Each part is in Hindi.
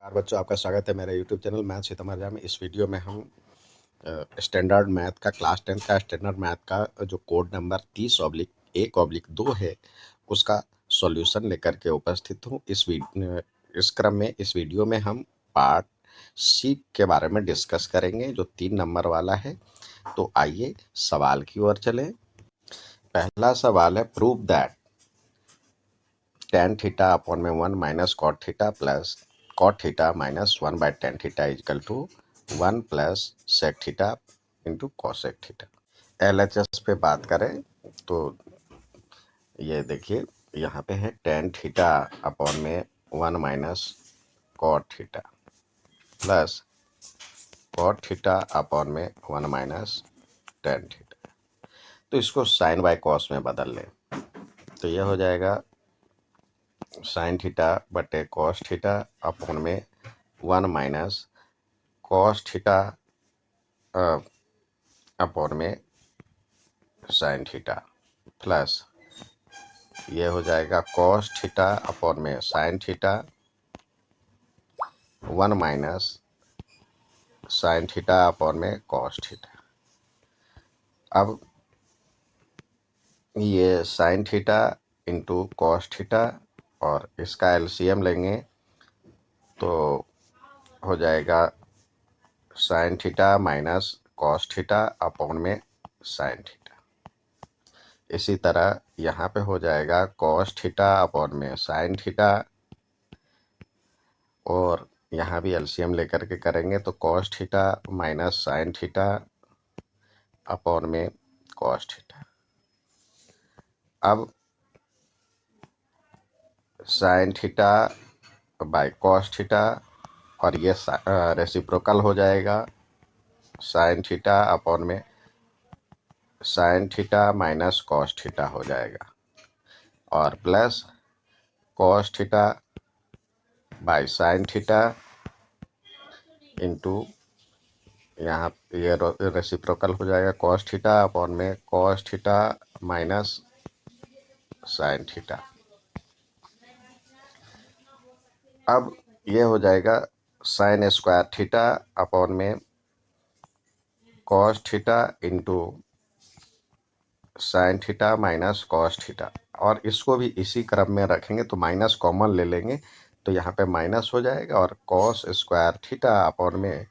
नमस्कार बच्चों, आपका स्वागत है मेरे यूट्यूब चैनल मैथ सीतामढ़ी में। इस वीडियो में हम स्टैंडर्ड मैथ का क्लास 10 का स्टैंडर्ड मैथ का जो कोड नंबर 30/1/2 है उसका सॉल्यूशन लेकर के उपस्थित हूँ। इस क्रम में इस वीडियो में हम पार्ट सी के बारे में डिस्कस करेंगे जो 3 नंबर वाला है। तो आइए सवाल की ओर चलें। पहला सवाल है, prove that tan theta upon में 1 minus cot theta plus cot theta minus 1/tan theta equal to 1 plus sec theta into cosec theta. LHS पे बात करें तो ये देखिए यहाँ पे है tan थीटा अपॉन में 1 minus cot theta plus cot theta upon में 1 माइनस tan थीटा। तो इसको साइन बाय कॉस में बदल लें तो यह हो जाएगा साइन थीटा बटे कॉस थीटा अपॉन में 1 माइनस कॉस थीटा अपॉन में साइन थीटा प्लस ये हो जाएगा कॉस थीटा अपॉन में sine theta 1 minus sine theta upon में कॉस थीटा। अब ये sign theta into cos theta और इसका एलसीएम लेंगे तो हो जाएगा sign theta minus cos theta upon में साइन थीटा। इसी तरह यहाँ पे हो जाएगा कॉस थीटा अपॉन में साइन थीटा और यहाँ भी एलसीएम लेकर के करेंगे तो cos theta minus sine theta upon में कॉस थीटा। अब sine theta by cos theta और ये रेसिप्रोकल हो जाएगा साइन थीटा अपॉन में sine theta minus cos theta हो जाएगा और plus cos theta by sine theta into यहाँ ये रेसिप्रोकल हो जाएगा कॉस थीटा अपॉन में cos theta minus sine theta. अब ये हो जाएगा साइन स्क्वायर थीटा अपॉन में cos theta into sine theta minus cos theta और इसको भी इसी क्रम में रखेंगे तो माइनस कॉमन ले लेंगे तो यहाँ पे माइनस हो जाएगा और कॉस स्क्वायर थीटा अपॉन में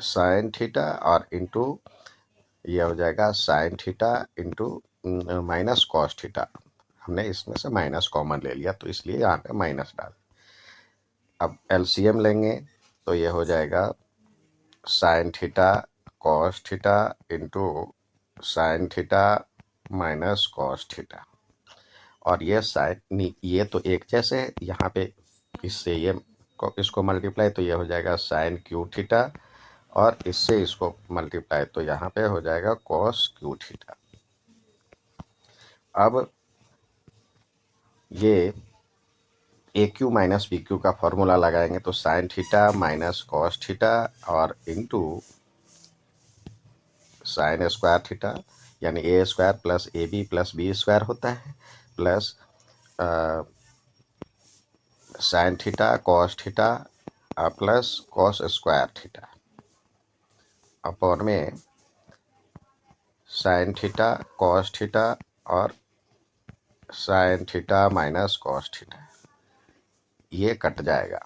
साइन थीटा और इंटू ये हो जाएगा sign theta into minus cos theta. हमने इसमें से माइनस कॉमन ले लिया तो इसलिए यहाँ पे माइनस डाल। अब एलसीएम लेंगे तो ये हो जाएगा sign theta cos theta into sine theta minus cos theta और ये साइन ये तो एक जैसे है यहाँ पे इससे ये इसको मल्टीप्लाई तो ये हो जाएगा साइन क्यू थीटा और इससे इसको मल्टीप्लाई तो यहाँ पे हो जाएगा कॉस क्यू थीटा। अब ये A cube minus B cube का फॉर्मूला लगाएंगे तो sine theta minus cos theta और इंटू साइन स्क्वायर थीटा यानी A square plus A B plus B square होता है प्लस sine theta cos theta plus cos square theta upon में साइन थीटा कॉस थीटा और sine theta minus cos theta. ये कट जाएगा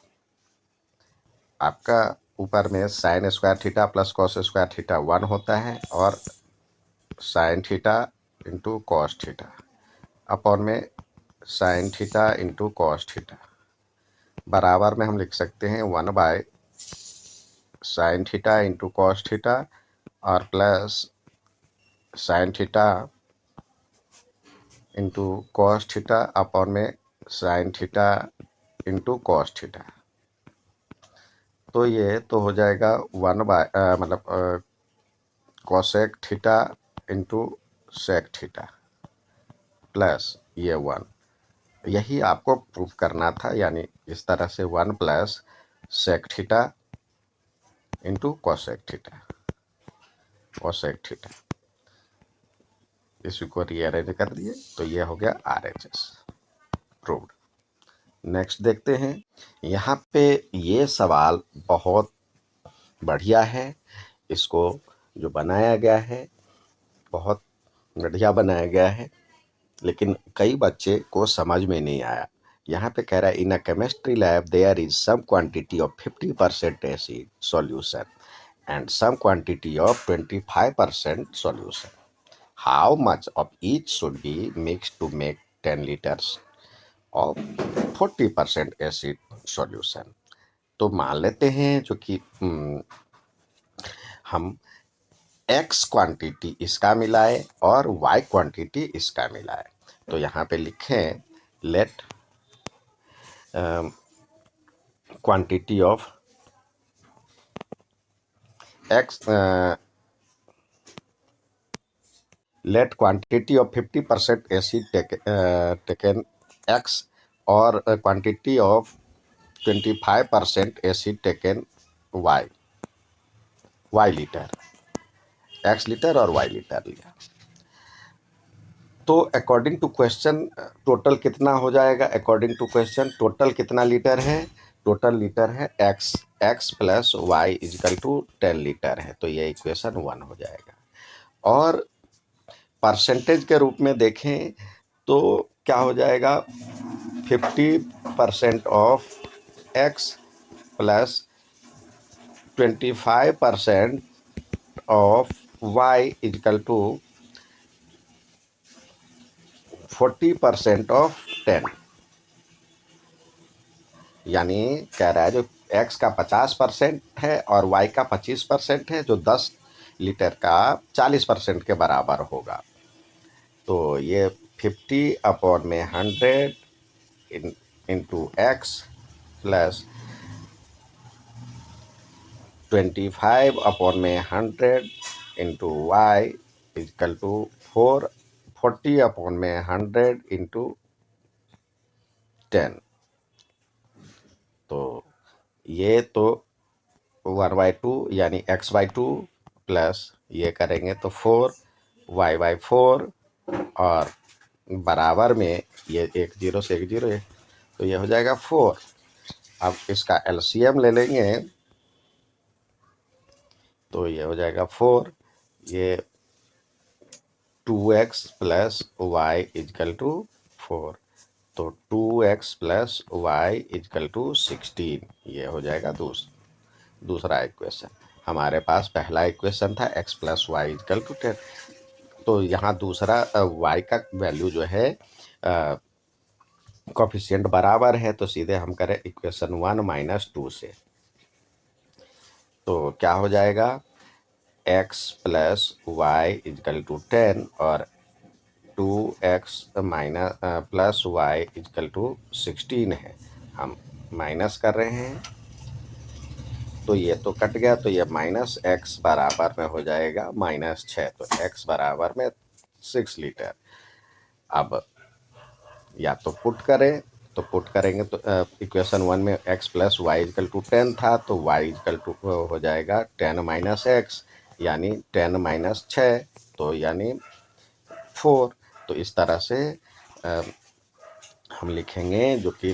आपका ऊपर में sine square theta plus cos square theta 1 होता है और sine theta into cos theta upon में sine theta into cos theta बराबर में हम लिख सकते हैं 1 by sine theta into cos theta और plus sine theta into cos theta upon में sine theta into cos theta. तो ये तो हो जाएगा 1 बाय मतलब cosec theta into sec theta plus ये 1। यही आपको प्रूफ करना था यानी इस तरह से 1 plus sec theta into cosec theta cosec theta इसी को रीअरेंज कर दिए तो ये हो गया RHS प्रूव्ड। नेक्स्ट देखते हैं। यहाँ पे ये सवाल बहुत बढ़िया है। इसको जो बनाया गया है बहुत बढ़िया बनाया गया है, लेकिन कई बच्चे को समझ में नहीं आया। यहाँ पे कह रहा है in a chemistry lab there is some quantity of 50% acid solution and some quantity of 25% solution. How much of each should be mixed to make 10 liters of 40% acid solution? तो मान लेते हैं जो कि हम x क्वांटिटी इसका मिलाए और y क्वांटिटी इसका मिलाए। तो यहाँ पे लिखें let quantity of x let quantity of 50% acid taken x or quantity of 25% acid taken y litre, x litre और y लीटर लिया। तो अकॉर्डिंग टू क्वेश्चन टोटल कितना हो जाएगा? अकॉर्डिंग टू क्वेश्चन टोटल कितना लीटर है? टोटल लीटर है x plus y equal to 10 litre है। तो ये इक्वेशन 1 हो जाएगा। और परसेंटेज के रूप में देखें तो क्या हो जाएगा? 50% of x plus 25% of y equal to 40% of 10। यानी कह रहा है जो x का 50% है और y का 25% है, जो 10 लीटर का 40% के बराबर होगा। तो ये 50/100 into x plus 25/100 into y equal to 40/100 into 10। तो ये तो 1/2 यानी x/2 प्लस ये करेंगे तो 4y/4 और बराबर में ये एक जीरो से एक जीरो है, तो ये हो जाएगा 4। अब इसका एलसीएम ले लेंगे तो ये हो जाएगा 4। ये 2x plus y equal to 4, तो 2x plus y equal to 16। ये हो जाएगा दूसरा इक्वेशन। हमारे पास पहला इक्वेशन था x plus y equal to 10। तो यहाँ दूसरा y का वैल्यू जो है कोफिशिएंट बराबर है, तो सीधे हम करें इक्वेशन 1 माइनस 2 से। तो क्या हो जाएगा? x plus y equal to 10 और 2x minus plus y equal to 16 है। हम माइनस कर रहे हैं तो ये तो कट गया, तो ये माइनस x बराबर में हो जाएगा -6। तो x बराबर में 6 लीटर। अब या तो पुट करें, तो पुट करेंगे तो इक्वेशन 1 में x plus y equal to 10 था, तो y इजकल टू हो जाएगा 10 माइनस x यानी 10 माइनस 6, तो यानी 4। तो इस तरह से हम लिखेंगे जो कि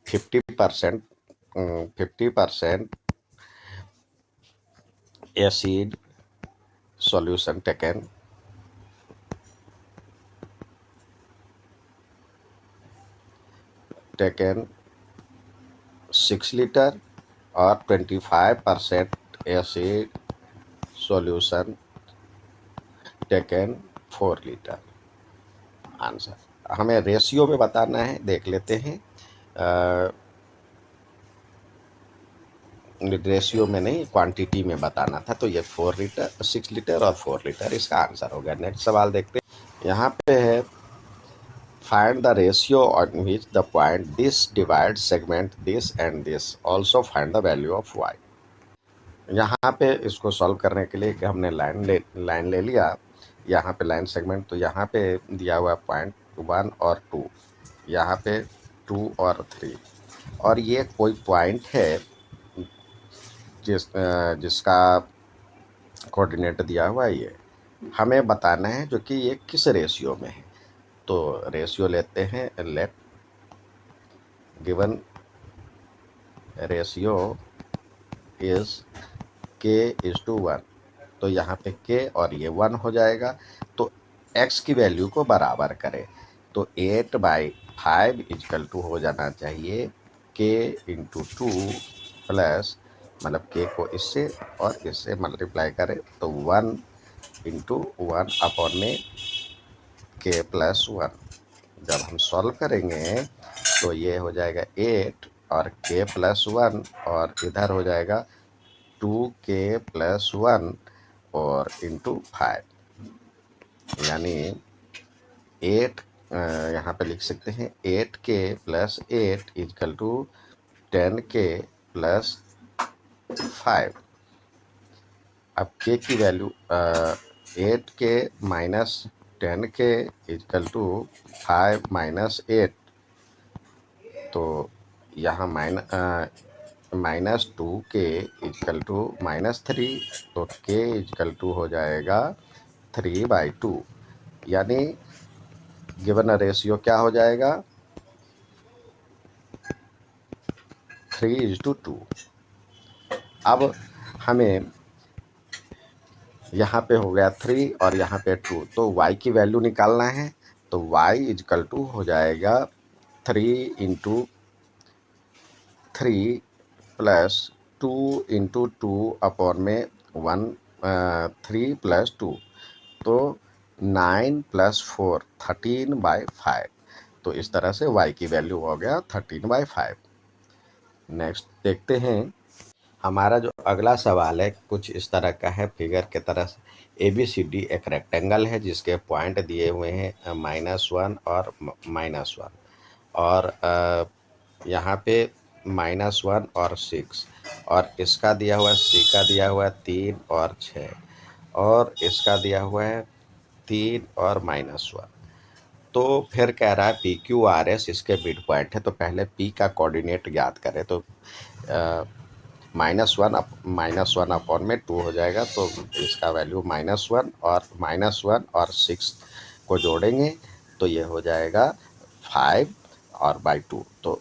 50% acid solution taken 6 लीटर और 25% acid solution taken 4 litre. Answer हमें रेशियो में बताना है, देख लेते हैं। रेशियो में नहीं, क्वांटिटी में बताना था। तो ये 4 लीटर, 6 लीटर और 4 लीटर इसका आंसर हो गया। नेक्स्ट सवाल देखते हैं। यहाँ पे है find the ratio on which the point this divide segment this and this, also find the value of y. यहाँ पे इसको सॉल्व करने के लिए कि हमने लाइन ले लिया, यहाँ पे लाइन सेगमेंट, तो यहाँ पे दिया हुआ पॉइंट 1 और 2, यहाँ पे 2 और 3, और ये कोई पॉइंट है जिसका कोऑर्डिनेट दिया हुआ है ये। हमें बताना है जो कि ये किस रेशियो में है। तो रेशियो लेते हैं, लेट गिवन रेशियो इज के इज टू वन। तो यहाँ पे के और ये 1 हो जाएगा। तो x की वैल्यू को बराबर करें, तो 8/5 इजकल टू हो जाना चाहिए k इंटू टू प्लस, मतलब k को इससे और इससे मल्टीप्लाई करें तो 1 इंटू 1/में k प्लस 1। जब हम सॉल्व करेंगे तो ये हो जाएगा 8 और k प्लस 1, और इधर हो जाएगा 2k प्लस 1 और इंटू 5, यानी 8, यहाँ पे लिख सकते हैं 8k plus 8 is equal to 10k plus 5। अब k की value 8k minus 10k equal to 5 minus 8, तो यहाँ -2k इजकल टू -3, तो k इजकल टू हो जाएगा 3/2, यानी गिवन रेशियो क्या हो जाएगा 3:2। अब हमें यहाँ पे हो गया 3 और यहाँ पे 2, तो y की वैल्यू निकालना है। तो y इजकल टू हो जाएगा 3 इंटू 3 प्लस 2 इंटू 2/में 1, 3 प्लस 2, तो 9 प्लस 4 13/5। तो इस तरह से y की वैल्यू हो गया 13/5। नेक्स्ट देखते हैं। हमारा जो अगला सवाल है कुछ इस तरह का है, फिगर के तरह से ABCD एक रेक्टेंगल है जिसके पॉइंट दिए हुए हैं -1 और -1, और यहाँ पे -1 और 6, और इसका दिया हुआ C का दिया हुआ है 3 और 6, और इसका दिया हुआ है 3 और -1। तो फिर कह रहा है PQRS इसके मिड पॉइंट है। तो पहले P का कोऑर्डिनेट ज्ञात करें, तो -1/2 हो जाएगा। तो इसका वैल्यू -1 और 6 को जोड़ेंगे तो ये हो जाएगा 5 और बाई 2, तो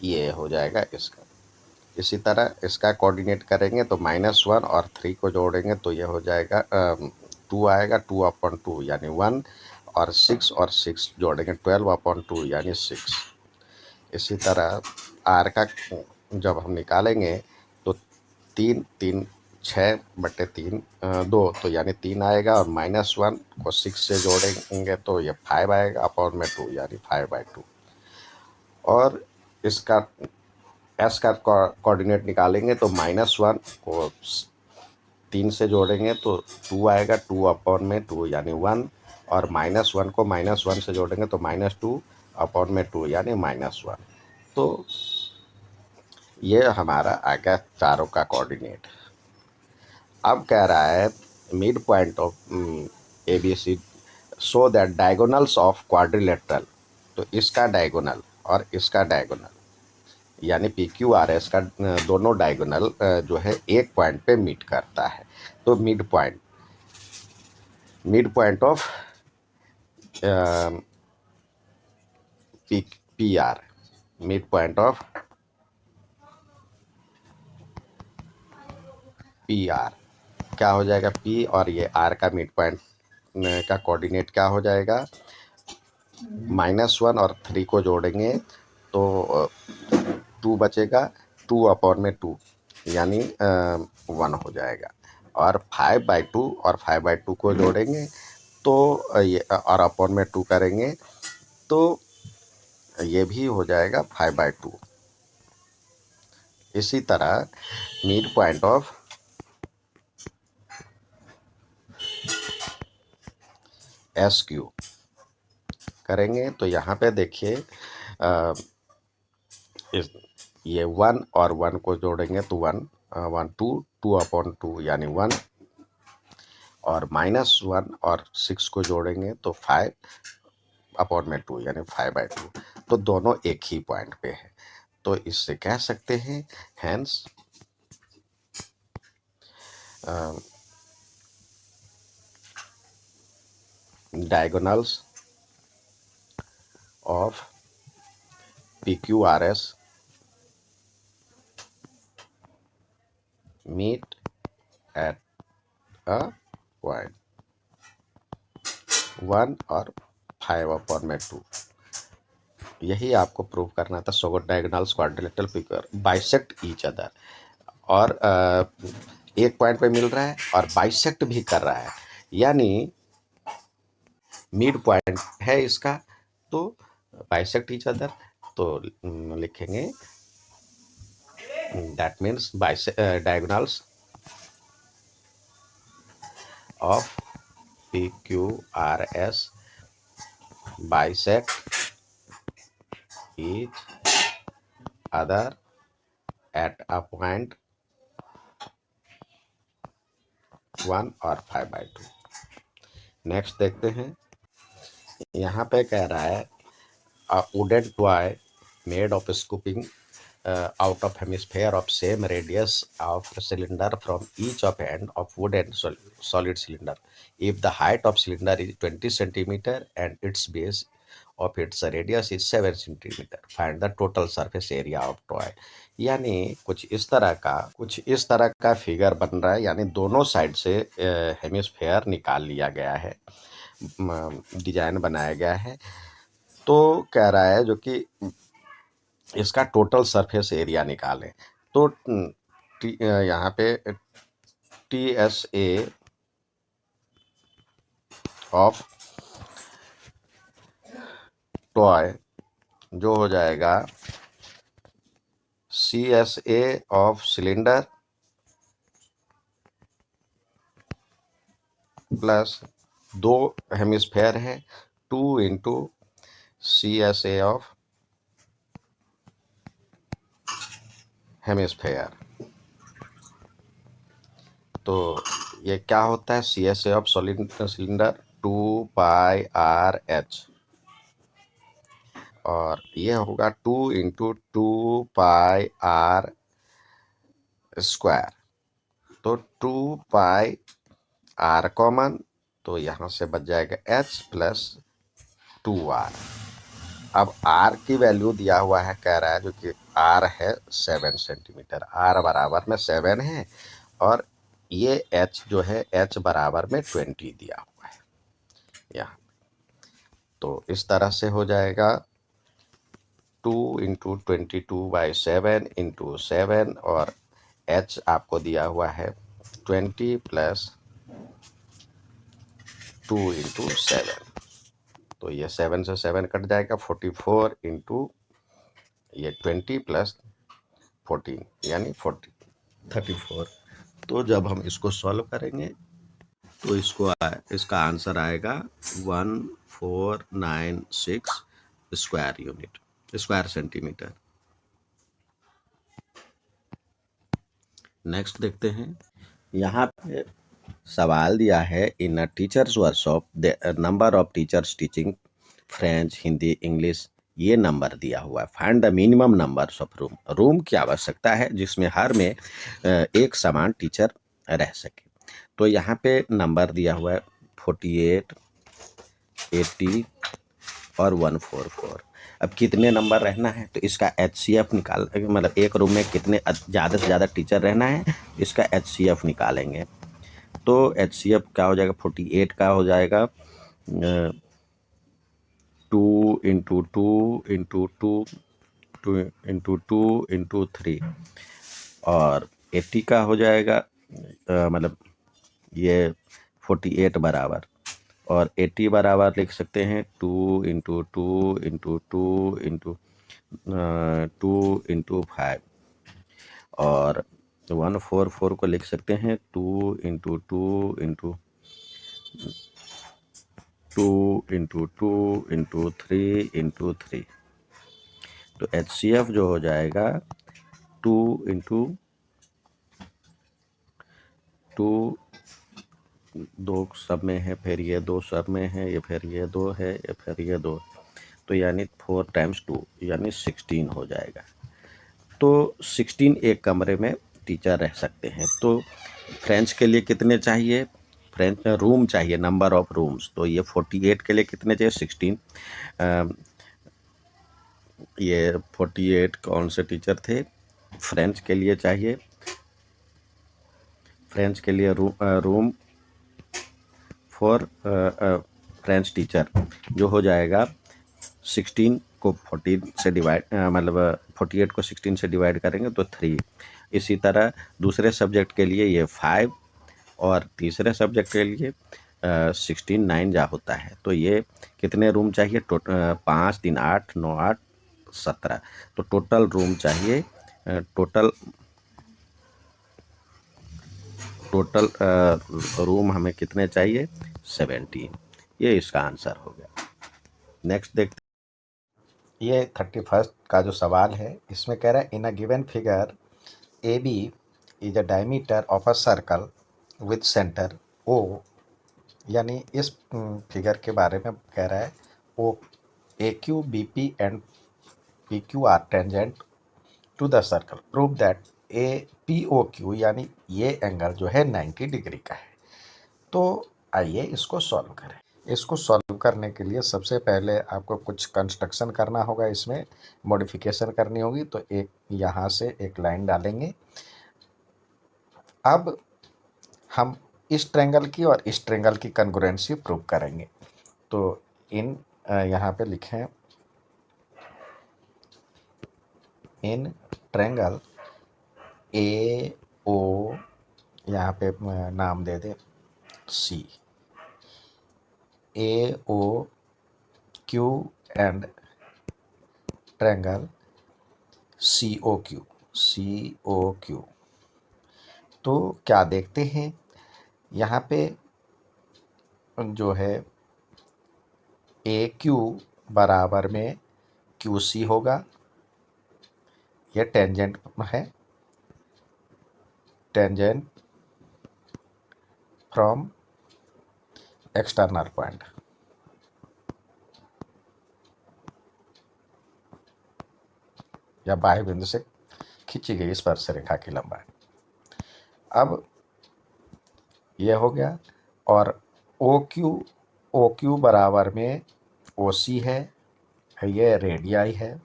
ये हो जाएगा इसका। इसी तरह इसका कोऑर्डिनेट करेंगे तो -1 और 3 को जोड़ेंगे तो ये हो जाएगा 2 आएगा, 2/2 यानी 1, और 6 जोड़ेंगे 12/2 यानी 6। इसी तरह आर का जब हम निकालेंगे तो 3 6/3 2, तो यानी 3 आएगा, और -1 को 6 से जोड़ेंगे तो ये 5 आएगा /2 यानी 5/2। और इसका एस का कोऑर्डिनेट निकालेंगे तो -1 को 3 से जोड़ेंगे तो 2 आएगा, 2/2 यानी 1, और -1 को -1 से जोड़ेंगे तो -2/2 यानी -1। तो ये हमारा आ गया चारों का कोऑर्डिनेट। अब कह रहा है mid point of ABC so that diagonals of quadrilateral. तो इसका डायगोनल और इसका डायगोनल यानी PQRS का दोनों डायगोनल जो है एक पॉइंट पे मीट करता है। तो mid point of PR, mid point of PR क्या हो जाएगा, P और ये R का मिड पॉइंट का कोऑर्डिनेट क्या हो जाएगा, -1 और 3 को जोड़ेंगे तो 2 बचेगा, 2/2 यानी 1 हो जाएगा, और 5/2 और 5/2 को जोड़ेंगे तो ये और /2 करेंगे तो ये भी हो जाएगा 5/2। इसी तरह मिड पॉइंट ऑफ SQ करेंगे तो यहाँ पे देखिए ये 1 और 1 को जोड़ेंगे तो 2/2 यानी 1, और -1 और 6 को जोड़ेंगे तो 5/2 यानी 5/2। तो दोनों एक ही पॉइंट पे है। तो इससे कह सकते हैं hence diagonals of PQRS meet at a point 1 और 5/2। यही आपको प्रूव करना था। So diagonals quadrilateral figure bisect each other, और एक पॉइंट पे मिल रहा है और बाइसेक्ट भी कर रहा है, यानी मिड पॉइंट है इसका, तो बाइसेक्ट ईच अदर। तो लिखेंगे that means diagonals of PQRS bisect each other at a point 1 और 5/2। नेक्स्ट देखते हैं, यहाँ पे कह रहा है a wooden toy made of scooping out of hemisphere of same radius of cylinder from each of end of wooden solid cylinder. If the height of cylinder is 20 centimeter and its base of its radius is 7 centimeter, find the total surface area of toy। यानी कुछ इस तरह का फिगर बन रहा है, यानी दोनों साइड से हेमिस्फेयर निकाल लिया गया है, डिजाइन बनाया गया है। तो कह रहा है जो कि इसका टोटल सरफेस एरिया निकालें। तो यहाँ पे TSA ऑफ टॉय जो हो जाएगा CSA of cylinder plus 2 hemisphere है 2 इंटू CSA ऑफ हेमिस्फेयर। तो ये क्या होता है, CSA ऑफ सिलेंडर 2πRH, और ये होगा 2 इंटू 2πR स्क्वायर। तो 2πR कॉमन, तो यहाँ से बच जाएगा H प्लस 2R। अब R की वैल्यू दिया हुआ है, कह रहा है जो कि R है 7 सेंटीमीटर, R बराबर में 7 है, और ये H जो है H बराबर में 20 दिया हुआ है यहाँ। तो इस तरह से हो जाएगा 2 इंटू 22/7 इंटू 7, और H आपको दिया हुआ है 20 प्लस 2 इंटू 7। तो ये 7 से 7 कट जाएगा, 44 इंटू ये 20 प्लस 14 यानी 34। तो जब हम इसको सॉल्व करेंगे तो इसका आंसर आएगा 1496 स्क्वायर सेंटीमीटर। नेक्स्ट देखते हैं, यहाँ पे सवाल दिया है in a teachers workshop the number of teachers teaching French, Hindi, English, ये नंबर दिया हुआ है। Find the minimum numbers of room की आवश्यकता है जिसमें हर में एक समान टीचर रह सके। तो यहाँ पे नंबर दिया हुआ है 48, 80 और 144। अब कितने नंबर रहना है, तो इसका HCF निकाल, मतलब एक रूम में कितने ज़्यादा से ज़्यादा टीचर रहना है, इसका HCF निकालेंगे। तो HCF क्या हो जाएगा, 48 का हो जाएगा 2 इंटू 2 इंटू 2 इंटू 2 इंटू 3, और 80 का हो जाएगा मतलब ये 48 बराबर, और 80 बराबर लिख सकते हैं 2 इंटू 2 इंटू 2 इंटू 2 इंटू 5, और 144 को लिख सकते हैं 2 into 2 into 2 into 2 into 3 into 3। तो HCF जो हो जाएगा 2 इंटू 2, 2 सब में है, फिर ये 2 सब में है, ये फिर ये 2 है, ये फिर ये 2, तो यानी 4 टाइम्स 2 यानी 16 हो जाएगा। तो 16 एक कमरे में टीचर रह सकते हैं। तो फ्रेंच के लिए कितने चाहिए, फ्रेंच में रूम चाहिए, नंबर ऑफ रूम्स, तो ये 48 के लिए कितने चाहिए, 16। ये 48 कौन से टीचर थे, फ्रेंच के लिए चाहिए, फ्रेंच के लिए रूम फॉर फ्रेंच टीचर, जो हो जाएगा 16 को 14 से डिवाइड, मतलब 48 को 16 से डिवाइड करेंगे तो 3। इसी तरह दूसरे सब्जेक्ट के लिए ये 5 और तीसरे सब्जेक्ट के लिए 16 9 जा होता है। तो ये कितने रूम चाहिए, 5 3 8 9 8 17। तो टोटल रूम चाहिए, टोटल रूम हमें कितने चाहिए, 17। ये इसका आंसर हो गया। नेक्स्ट देखते, ये 31 का जो सवाल है, इसमें कह रहा है in a given figure A B is a diameter of a circle with centre O, यानी इस फिगर के बारे में कह रहा है O A Q B P and P Q are tangent to the circle, prove that A P O Q, यानी ये एंगल जो है 90 डिग्री का है। तो आइए इसको सॉल्व करें। इसको सॉल्व करने के लिए सबसे पहले आपको कुछ कंस्ट्रक्शन करना होगा, इसमें मॉडिफिकेशन करनी होगी। तो एक यहाँ से एक लाइन डालेंगे। अब हम इस ट्रेंगल की और इस ट्रेंगल की कन्ग्रुएंसी प्रूव करेंगे। तो इन यहाँ पे लिखें, इन ट्रेंगल ए ओ, यहाँ पे नाम दे दें C, A O Q and triangle C O Q, C O Q. तो क्या देखते हैं यहाँ पे जो है ए क्यू बराबर में क्यू सी होगा, ये टेंजेंट है, टेंजेंट फ्रॉम एक्सटर्नल पॉइंट। या बाह्य बिंदु से खींची गई स्पर्श रेखा की लंबाई। अब ये हो गया, और ओ क्यू बराबर में ओ सी है, ये रेडियाई है,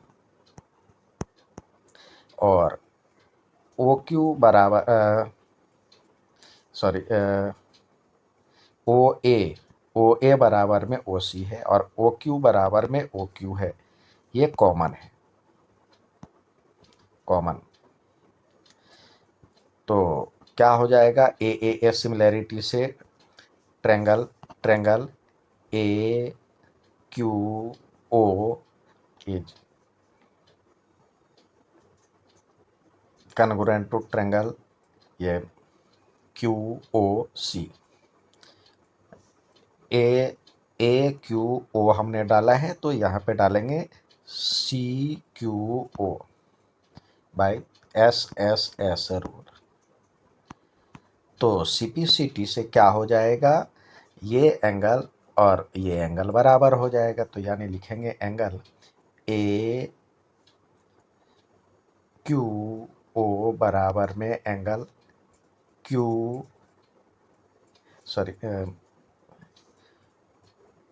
और ओ क्यू बराबर सॉरी ओ ए बराबर में ओ सी है, और ओ क्यू बराबर में ओ क्यू है, ये कॉमन है, कॉमन। तो क्या हो जाएगा, ए सिमिलैरिटी से triangle A Q O is congruent to triangle ये Q O C. A Q O हमने डाला है, तो यहाँ पे डालेंगे C Q O by S rule. तो CPCT से क्या हो जाएगा, ये एंगल और ये एंगल बराबर हो जाएगा। तो यानी लिखेंगे एंगल ए क्यू ओ बराबर में angle Q sorry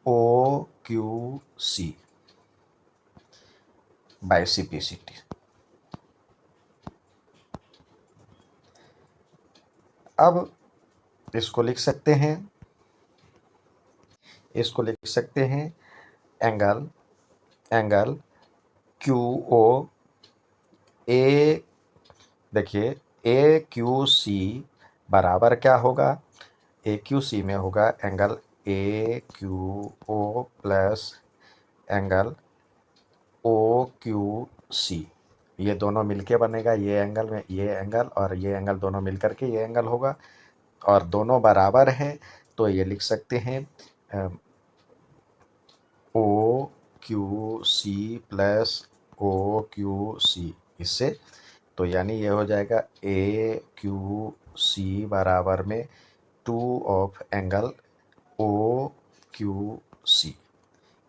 O Q C by CPCT। अब इसको लिख सकते हैं, इसको लिख सकते हैं एंगल क्यू ओ ए, देखिए ए क्यू सी बराबर क्या होगा, ए क्यू सी में होगा angle A Q O plus angle O Q C. ये दोनों मिलके बनेगा, ये एंगल में ये एंगल और ये एंगल दोनों मिलकर के ये एंगल होगा, और दोनों बराबर हैं। तो ये लिख सकते हैं O Q C plus O Q C, इससे। तो यानी ये हो जाएगा ए क्यू सी बराबर में 2 of angle O Q C.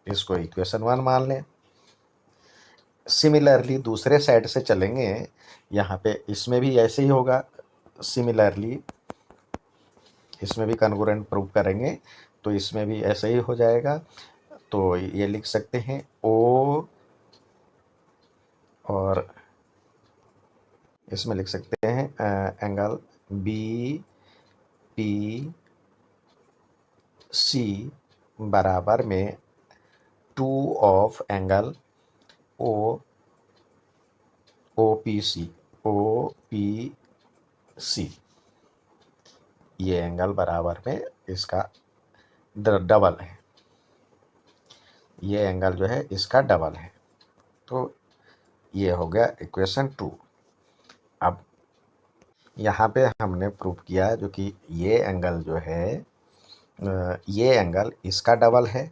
इसको इक्वेशन 1 मान लें। सिमिलरली दूसरे साइड से चलेंगे, यहाँ पे इसमें भी ऐसे ही होगा। सिमिलरली इसमें भी कन्ग्रुएंट प्रूव करेंगे तो इसमें भी ऐसे ही हो जाएगा। तो ये लिख सकते हैं ओ, और इसमें लिख सकते हैं एंगल बी पी सी बराबर में 2 of angle O O P C, ये एंगल बराबर में इसका डबल है, ये एंगल जो है इसका डबल है। तो ये हो गया इक्वेशन 2। अब यहाँ पे हमने प्रूव किया जो कि ये एंगल जो है ये एंगल इसका डबल है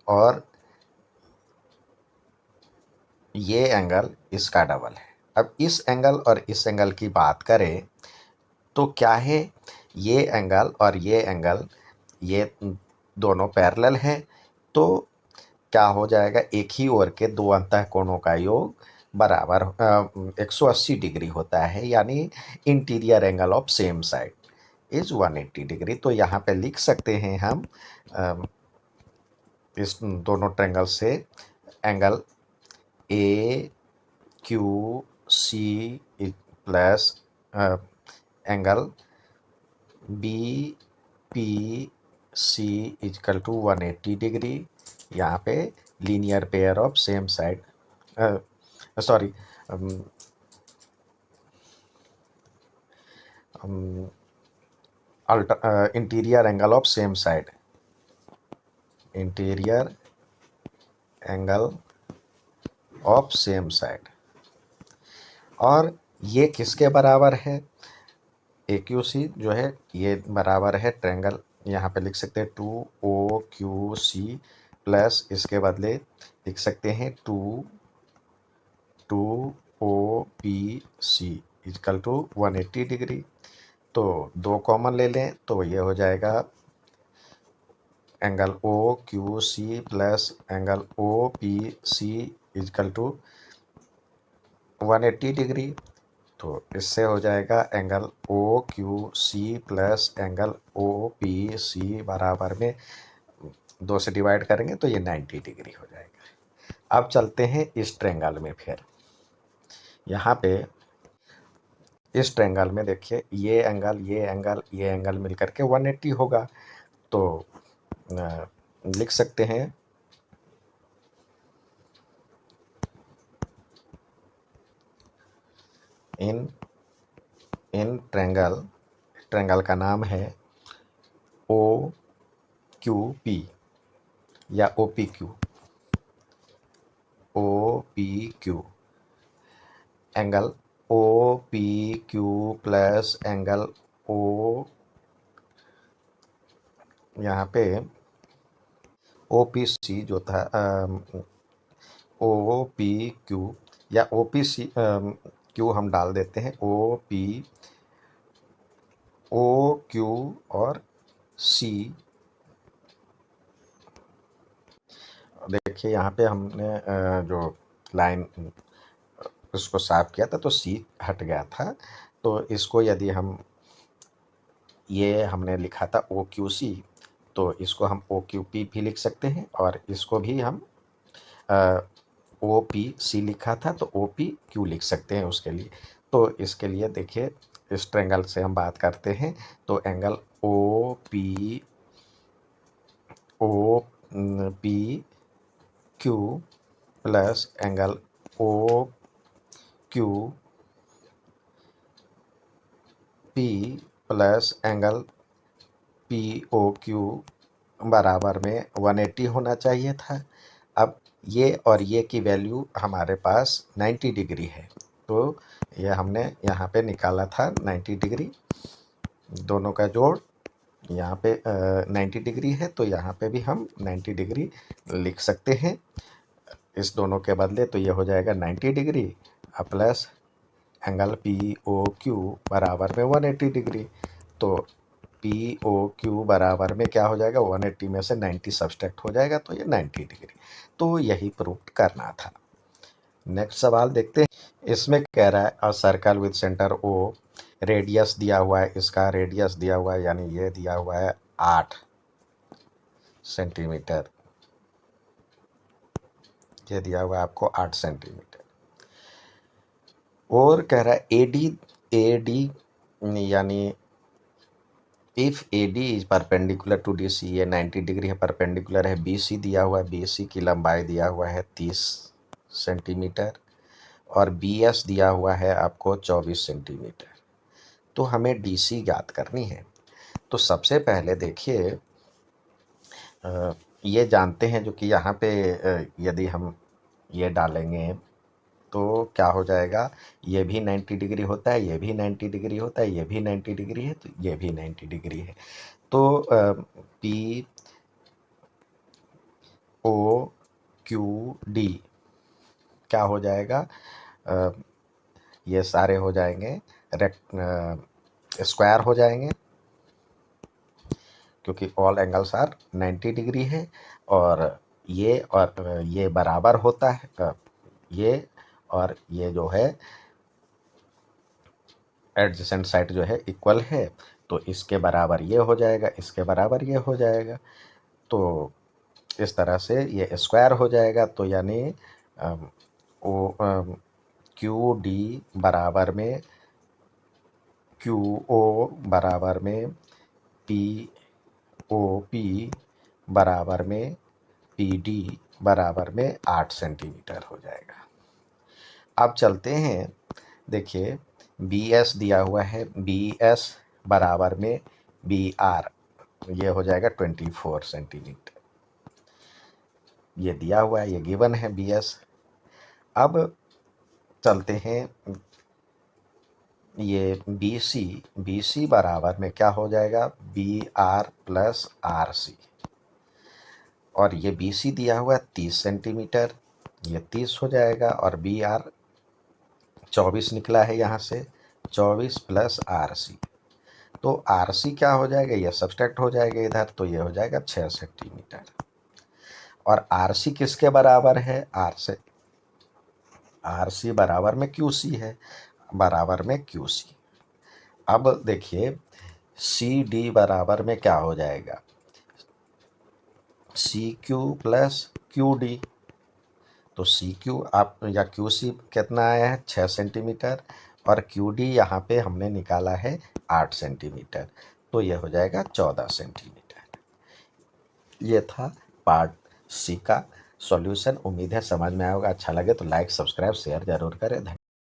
और ये एंगल इसका डबल है। अब इस एंगल और इस एंगल की बात करें तो क्या है, ये एंगल और ये एंगल ये दोनों पैरेलल हैं, तो क्या हो जाएगा, एक ही ओर के दो अंतःकोणों का योग बराबर 180 डिग्री होता है, यानी interior angle of same side is 180 degree. तो यहाँ पे लिख सकते हैं हम इस दोनों ट्रायंगल से angle A Q C plus angle B P C equal to 180 degree. यहाँ पे linear pair of same side sorry interior angle of same side, interior angle of same side. और ये किसके बराबर है, ए क्यू सी जो है ये बराबर है ट्रायंगल, यहाँ पे लिख सकते हैं 2 ओ क्यू सी प्लस इसके बदले लिख सकते हैं 2 O P C equal to 180 degree. तो दो कॉमन ले लें तो ये हो जाएगा angle O Q C plus angle O P C equal to 180 degree. तो इससे हो जाएगा angle O Q C plus angle O P C बराबर में 2 से डिवाइड करेंगे तो ये 90 डिग्री हो जाएगा। अब चलते हैं इस ट्रायंगल में, फिर यहाँ पे इस ट्रायंगल में देखिए ये एंगल ये एंगल मिलकर के 180 होगा। तो लिख सकते हैं इन ट्रायंगल का नाम है ओ क्यू पी या O P Q angle O P Q plus angle O, यहाँ पे ओ पी सी जो था ओ पी क्यू या ओ पी सी क्यू हम डाल देते हैं ओ क्यू और सी। देखिए यहाँ पे हमने जो लाइन उसको साफ किया था तो सी हट गया था, तो इसको यदि हम ये हमने लिखा था ओ क्यू सी तो इसको हम ओ क्यू पी भी लिख सकते हैं और इसको भी हम ओ पी सी लिखा था तो ओ पी क्यू लिख सकते हैं उसके लिए। तो इसके लिए देखिए इस ट्रायंगल से हम बात करते हैं तो angle O P Q plus angle O Q P plus angle P O Q बराबर में 180 होना चाहिए था। अब ये और ये की वैल्यू हमारे पास 90 डिग्री है, तो ये हमने यहाँ पे निकाला था 90 डिग्री, दोनों का जोड़ यहाँ पे 90 डिग्री है, तो यहाँ पे भी हम 90 डिग्री लिख सकते हैं इस दोनों के बदले। तो ये हो जाएगा 90 degree plus angle P O Q बराबर में 180 डिग्री। तो पी ओ क्यू बराबर में क्या हो जाएगा, 180 में से 90 सब्सट्रैक्ट हो जाएगा तो ये 90 डिग्री। तो यही प्रूव करना था। नेक्स्ट सवाल देखते हैं। इसमें कह रहा है a circle with centre O radius दिया हुआ है, इसका रेडियस दिया हुआ है, यानी ये दिया हुआ है 8 सेंटीमीटर, ये दिया हुआ है आपको 8 सेंटीमीटर। और कह रहा है एडी यानी if AD is perpendicular to D C, ये 90 डिग्री है, परपेंडिकुलर है। बीसी दिया हुआ है, बीसी की लंबाई दिया हुआ है 30 सेंटीमीटर, और बीएस दिया हुआ है आपको 24 सेंटीमीटर। तो हमें डीसी ज्ञात करनी है। तो सबसे पहले देखिए, ये जानते हैं जो कि यहाँ पे यदि हम ये डालेंगे तो क्या हो जाएगा, ये भी 90 डिग्री होता है, ये भी 90 डिग्री होता है, ये भी 90 डिग्री है, तो ये भी 90 डिग्री है। तो पी ओ क्यू डी क्या हो जाएगा, ये सारे हो जाएंगे स्क्वायर हो जाएंगे, क्योंकि ऑल एंगल्स आर 90 डिग्री है। और ये बराबर होता है, ये और ये जो है एडजेसेंट साइड जो है इक्वल है, तो इसके बराबर ये हो जाएगा, इसके बराबर ये हो जाएगा। तो इस तरह से ये स्क्वायर हो जाएगा। तो यानी क्यू डी बराबर में क्यू ओ बराबर में पी ओ पी बराबर में पी डी बराबर में 8 सेंटीमीटर हो जाएगा। अब चलते हैं, देखिए बी एस दिया हुआ है, बी एस बराबर में बी आर, ये हो जाएगा 24 सेंटीमीटर, ये दिया हुआ है, ये गिवन है बी एस। अब चलते हैं, ये बी सी बराबर में क्या हो जाएगा, B R plus R C, और ये बी सी दिया हुआ है 30 सेंटीमीटर, ये 30 हो जाएगा, और बी आर 24 निकला है यहाँ से, 24 प्लस आर सी, तो आर सी क्या हो जाएगा, ये सब्सट्रैक्ट हो जाएगा इधर, तो ये हो जाएगा 6 सेंटीमीटर। और आर सी किसके बराबर है, आर सी बराबर में क्यू सी है, बराबर में क्यू सी। अब देखिए सी डी बराबर में क्या हो जाएगा, C Q plus Q D. तो सी क्यू आप या क्यू सी कितना आया है, 6 सेंटीमीटर, और क्यू डी यहाँ पे हमने निकाला है 8 सेंटीमीटर, तो ये हो जाएगा 14 सेंटीमीटर। ये था पार्ट सी का सॉल्यूशन। उम्मीद है समझ में आया होगा। अच्छा लगे तो लाइक सब्सक्राइब शेयर जरूर करें।